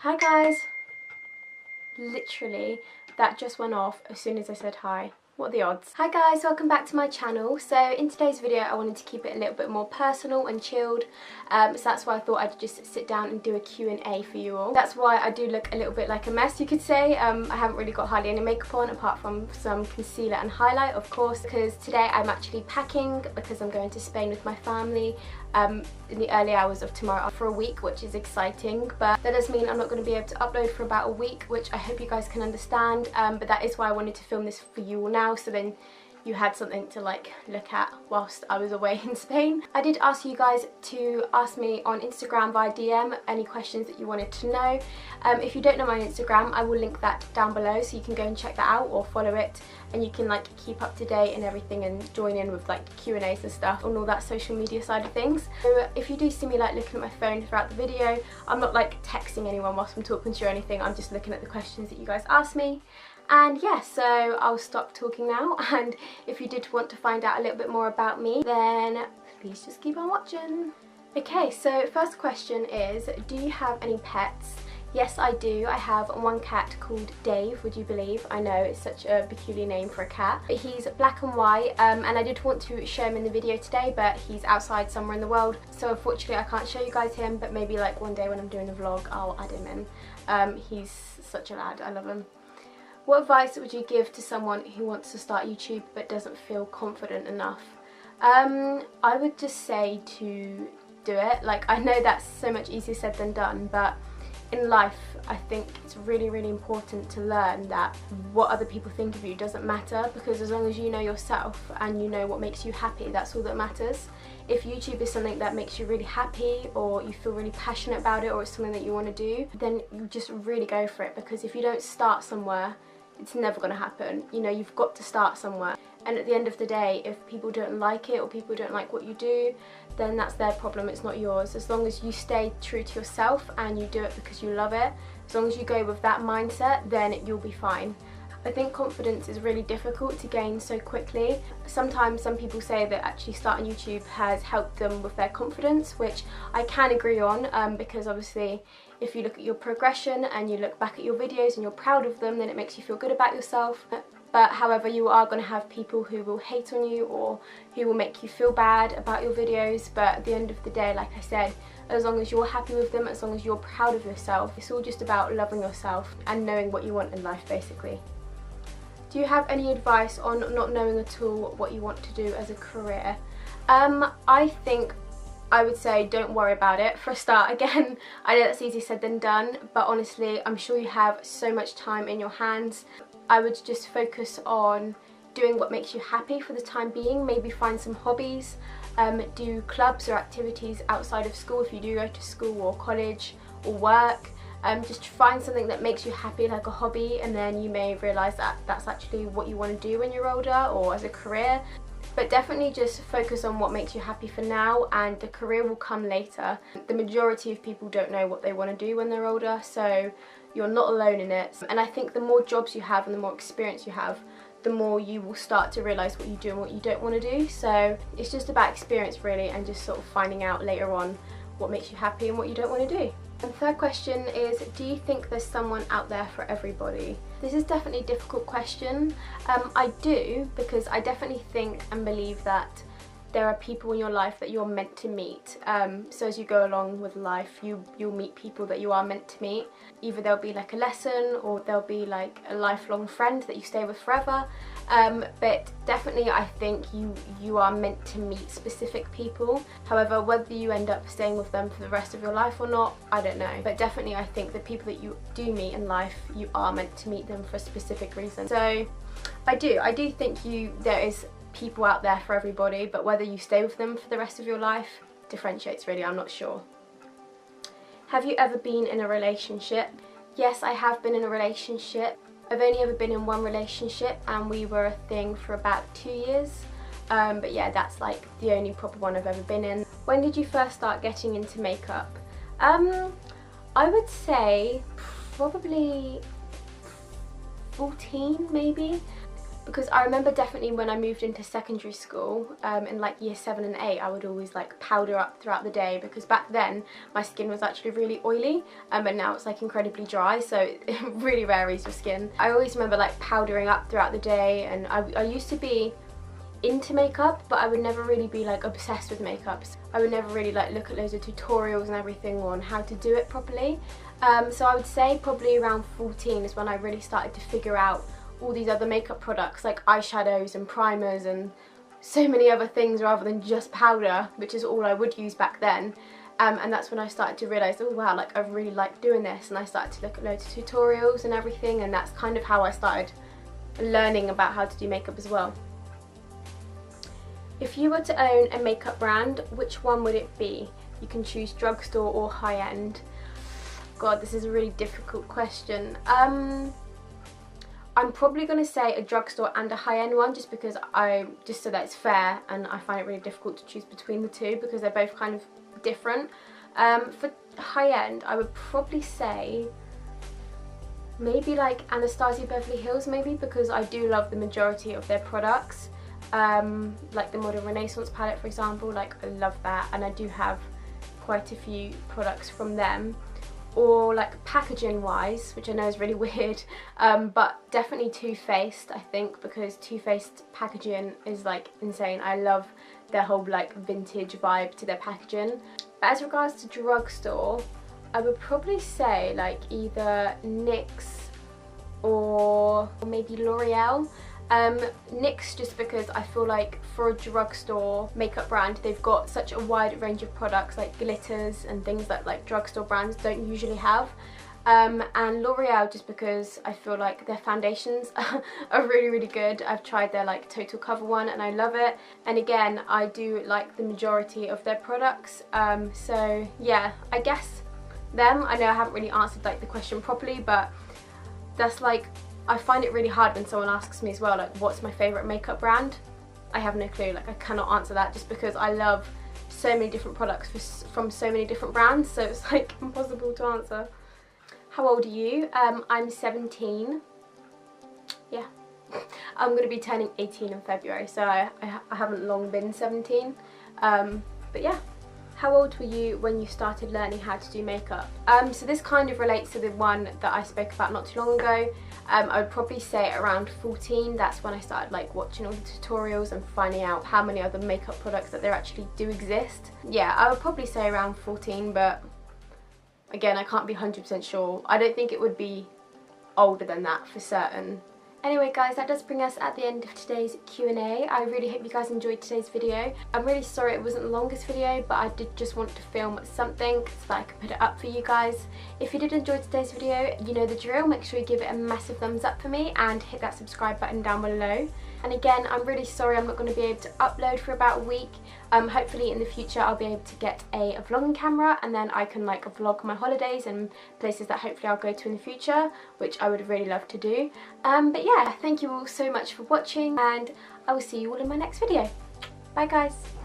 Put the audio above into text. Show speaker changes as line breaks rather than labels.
Hi guys! Literally, that just went off as soon as I said hi. What are the odds? Hi guys, welcome back to my channel. So in today's video I wanted to keep it a little bit more personal and chilled, so that's why I thought I'd just sit down and do a Q&A for you all. That's why I do look a little bit like a mess, you could say. I haven't really got hardly any makeup on apart from some concealer and highlight, of course, because today I'm actually packing because I'm going to Spain with my family in the early hours of tomorrow for a week, which is exciting, but that does mean I'm not going to be able to upload for about a week, which I hope you guys can understand, but that is why I wanted to film this for you all now, so then you had something to like look at whilst I was away in Spain. I did ask you guys to ask me on Instagram via DM any questions that you wanted to know. If you don't know my Instagram, I will link that down below so you can go and check that out or follow it, and you can like keep up to date and everything and join in with like Q&As and stuff on all that social media side of things. So if you do see me like looking at my phone throughout the video, I'm not like texting anyone whilst I'm talking to you or anything, I'm just looking at the questions that you guys asked me. And yeah, so I'll stop talking now, and if you did want to find out a little bit more about me, then please just keep on watching. Okay, so first question is, do you have any pets? Yes, I do. I have one cat called Dave, would you believe? I know, it's such a peculiar name for a cat. But he's black and white, and I did want to show him in the video today, but he's outside somewhere in the world, so unfortunately I can't show you guys him, but maybe like one day when I'm doing a vlog, I'll add him in. He's such a lad, I love him. What advice would you give to someone who wants to start YouTube but doesn't feel confident enough? I would just say to do it. Like, I know that's so much easier said than done, but in life I think it's really, really important to learn that what other people think of you doesn't matter, because as long as you know yourself and you know what makes you happy, that's all that matters. If YouTube is something that makes you really happy, or you feel really passionate about it, or it's something that you want to do, then you just really go for it, because if you don't start somewhere, it's never going to happen. You know, you've got to start somewhere, and at the end of the day, if people don't like it or people don't like what you do, then that's their problem, it's not yours. As long as you stay true to yourself and you do it because you love it, as long as you go with that mindset, then you'll be fine. I think confidence is really difficult to gain so quickly. Sometimes some people say that actually starting YouTube has helped them with their confidence, which I can agree on, because obviously if you look at your progression and you look back at your videos and you're proud of them, then it makes you feel good about yourself. But however, you are going to have people who will hate on you or who will make you feel bad about your videos, but at the end of the day, like I said, as long as you're happy with them, as long as you're proud of yourself, it's all just about loving yourself and knowing what you want in life, basically. Do you have any advice on not knowing at all what you want to do as a career? I think I would say don't worry about it for a start. Again, I know that's easier said than done, but honestly, I'm sure you have so much time in your hands. I would just focus on doing what makes you happy for the time being. Maybe find some hobbies, do clubs or activities outside of school if you do go to school or college or work. Just find something that makes you happy, like a hobby, and then you may realise that that's actually what you want to do when you're older or as a career. But definitely just focus on what makes you happy for now, and the career will come later. The majority of people don't know what they want to do when they're older, so you're not alone in it. And I think the more jobs you have and the more experience you have, the more you will start to realise what you do and what you don't want to do. So it's just about experience really, and just sort of finding out later on what makes you happy and what you don't want to do. And third question is, do you think there's someone out there for everybody? This is definitely a difficult question. I do, because I definitely think and believe that there are people in your life that you're meant to meet. So as you go along with life, you'll meet people that you are meant to meet. Either there'll be like a lesson, or there'll be like a lifelong friend that you stay with forever. But definitely I think you are meant to meet specific people. However, whether you end up staying with them for the rest of your life or not, I don't know. But definitely I think the people that you do meet in life, you are meant to meet them for a specific reason. So I do think there is people out there for everybody, but whether you stay with them for the rest of your life differentiates really, I'm not sure. Have you ever been in a relationship? Yes, I have been in a relationship. I've only ever been in one relationship, and we were a thing for about 2 years. But yeah, that's like the only proper one I've ever been in. When did you first start getting into makeup? I would say probably 14 maybe. because I remember definitely when I moved into secondary school in like year 7 and 8, I would always like powder up throughout the day, because back then my skin was actually really oily, but now it's like incredibly dry, so it really varies your skin. I always remember like powdering up throughout the day, and I used to be into makeup, but I would never really be like obsessed with makeup. I would never really like look at loads of tutorials and everything on how to do it properly. So I would say probably around 14 is when I really started to figure out all these other makeup products like eyeshadows and primers and so many other things rather than just powder, which is all I would use back then. And that's when I started to realise, oh wow, like I really like doing this, and I started to look at loads of tutorials and everything, and that's kind of how I started learning about how to do makeup as well. If you were to own a makeup brand, which one would it be? You can choose drugstore or high-end. God, this is a really difficult question. I'm probably going to say a drugstore and a high-end one, just because just so that it's fair, and I find it really difficult to choose between the two because they're both kind of different. For high-end, I would probably say maybe like Anastasia Beverly Hills, maybe, because I do love the majority of their products. Like the Modern Renaissance palette, for example, like I love that, and I do have quite a few products from them. Or like packaging wise, which I know is really weird, but definitely Too Faced, I think, because Too Faced packaging is like insane. I love their whole like vintage vibe to their packaging. But as regards to drugstore, I would probably say like either NYX or maybe L'Oreal. NYX, just because I feel like for a drugstore makeup brand, they've got such a wide range of products like glitters and things that like drugstore brands don't usually have. And L'Oreal, just because I feel like their foundations are really good. I've tried their like Total Cover one and I love it, and again I do like the majority of their products. So yeah, I guess them. I know I haven't really answered like the question properly, but that's like, I find it really hard when someone asks me as well, like what's my favourite makeup brand? I have no clue, like I cannot answer that, just because I love so many different products from so many different brands, so it's like impossible to answer. How old are you? I'm 17. Yeah. I'm going to be turning 18 in February, so I haven't long been 17. But yeah. How old were you when you started learning how to do makeup? So this kind of relates to the one that I spoke about not too long ago. I would probably say around 14, that's when I started like watching all the tutorials and finding out how many other makeup products that there actually do exist. Yeah, I would probably say around 14, but again, I can't be 100% sure. I don't think it would be older than that for certain. Anyway guys, that does bring us at the end of today's Q&A. I really hope you guys enjoyed today's video. I'm really sorry it wasn't the longest video, but I did just want to film something so that I could put it up for you guys. If you did enjoy today's video, you know the drill. Make sure you give it a massive thumbs up for me and hit that subscribe button down below. And again, I'm really sorry I'm not going to be able to upload for about a week. Hopefully in the future I'll be able to get a vlogging camera, and then I can like vlog my holidays and places that hopefully I'll go to in the future, which I would really love to do. But yeah, thank you all so much for watching, and I will see you all in my next video. Bye guys.